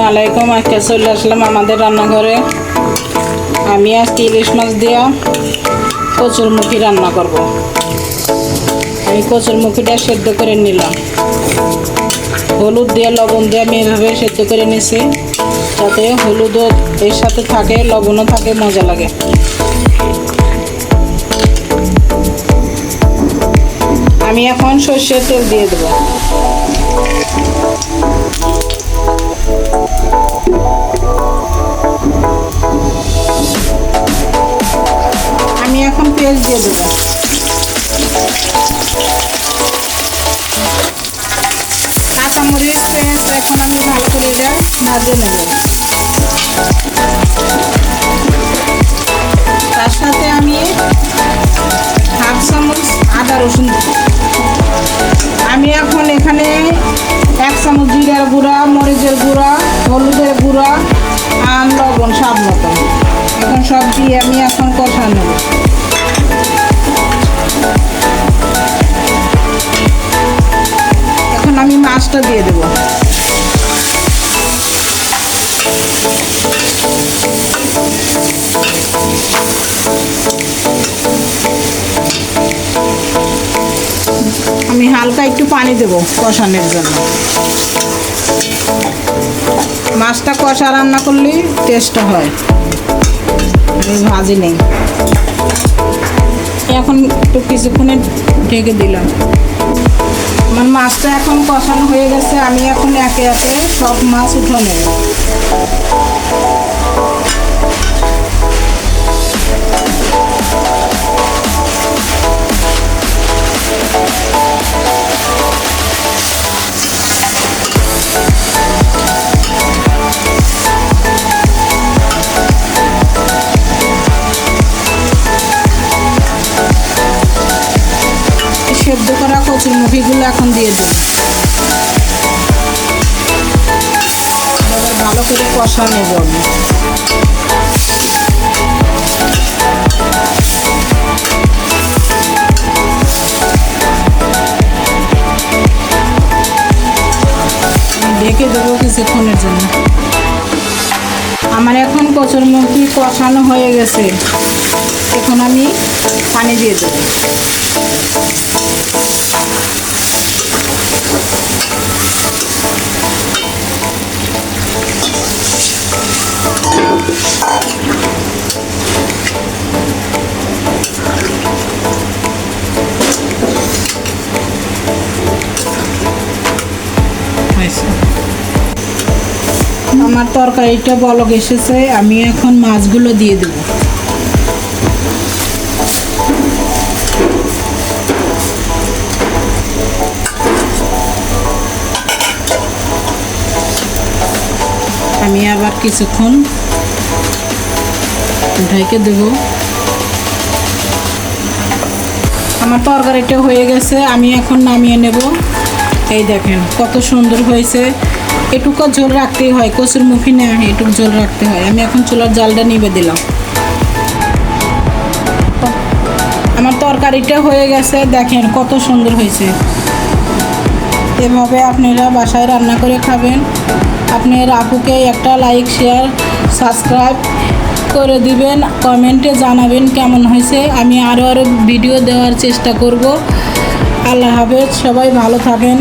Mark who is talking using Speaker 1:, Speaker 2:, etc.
Speaker 1: আলাইকুম। আজকে চলে আসলাম আমাদের রান্নাঘরে। আমি আজকে ইলিশ মাছ দিয়া কচুরমুখী রান্না করব। আমি কচুরমুখীটা সেদ্ধ করে নিলাম, হলুদ দিয়ে লবণ দিয়ে আমি এভাবে সেদ্ধ করে নিছি, যাতে হলুদও এর সাথে থাকে, লবণও থাকে, মজা লাগে। আমি এখন সরষের তেল দিয়ে দেবো। আমি এখন পেঁয়াজ দিয়ে দেবো। কাঁচামরিচ পেঁয়াজ এখন আমি ভালো করে এটা ভাজে নেব। তার সাথে আমি হাফ চামচ আদা রসুন দেব। আমি এখন এখানে 1 চামচ জিরার গুঁড়া, মরিচের গুঁড়া, হলুদের গুঁড়া আর লবণ স্বাদ মতো, এখন সব দিয়ে আমি এখন কষা নেব। এখন আমি মাছটা দিয়ে দেব। আমি হালকা একটু পানি দেব কষানোর জন্য। মাছটা কষা রান্না করলে টেস্ট হয়। আমি ভাজি নেই, এখন একটু কিছুক্ষণে ঢেকে দিলাম। আমার মাছটা এখন কষানো হয়ে গেছে। আমি এখন একে একে সব মাছ উঠে নেব। সেদ্ধ করা কচুরমুখীগুলো এখন দিয়ে দেব। ভালো করে কষা নেব আমি। ঢেকে দেবো কিছুক্ষণের জন্য। আমার এখন কচুরমুখী কষানো হয়ে গেছে। এখন আমি পানি দিয়ে দেবো। আমার তরকারিটা বলক এসেছে। আমি এখন মাছগুলো দিয়ে দেব। আমি আবার কিছুক্ষণ ঢেকে দেব। আমার তরকারিটা হয়ে গেছে। আমি এখন নামিয়ে নেব। এই দেখেন কত সুন্দর হয়েছে। এটুকু ঝোল রাখতেই হয়, কচুরমুখী না, এটুকু ঝোল রাখতে হয়। আমি এখন চুলার জালটা নিভে দিলাম। আমার তরকারিটা হয়ে গেছে। দেখেন কত সুন্দর হয়েছে। এভাবে আপনারা বাসায় রান্না করে খাবেন। আপনার আপুকে একটা লাইক, শেয়ার, সাবস্ক্রাইব করে দিবেন। কমেন্টে জানাবেন কেমন হয়েছে। আমি আরও ভিডিও দেওয়ার চেষ্টা করব। আল্লাহ হাফেজ, সবাই ভালো থাকেন।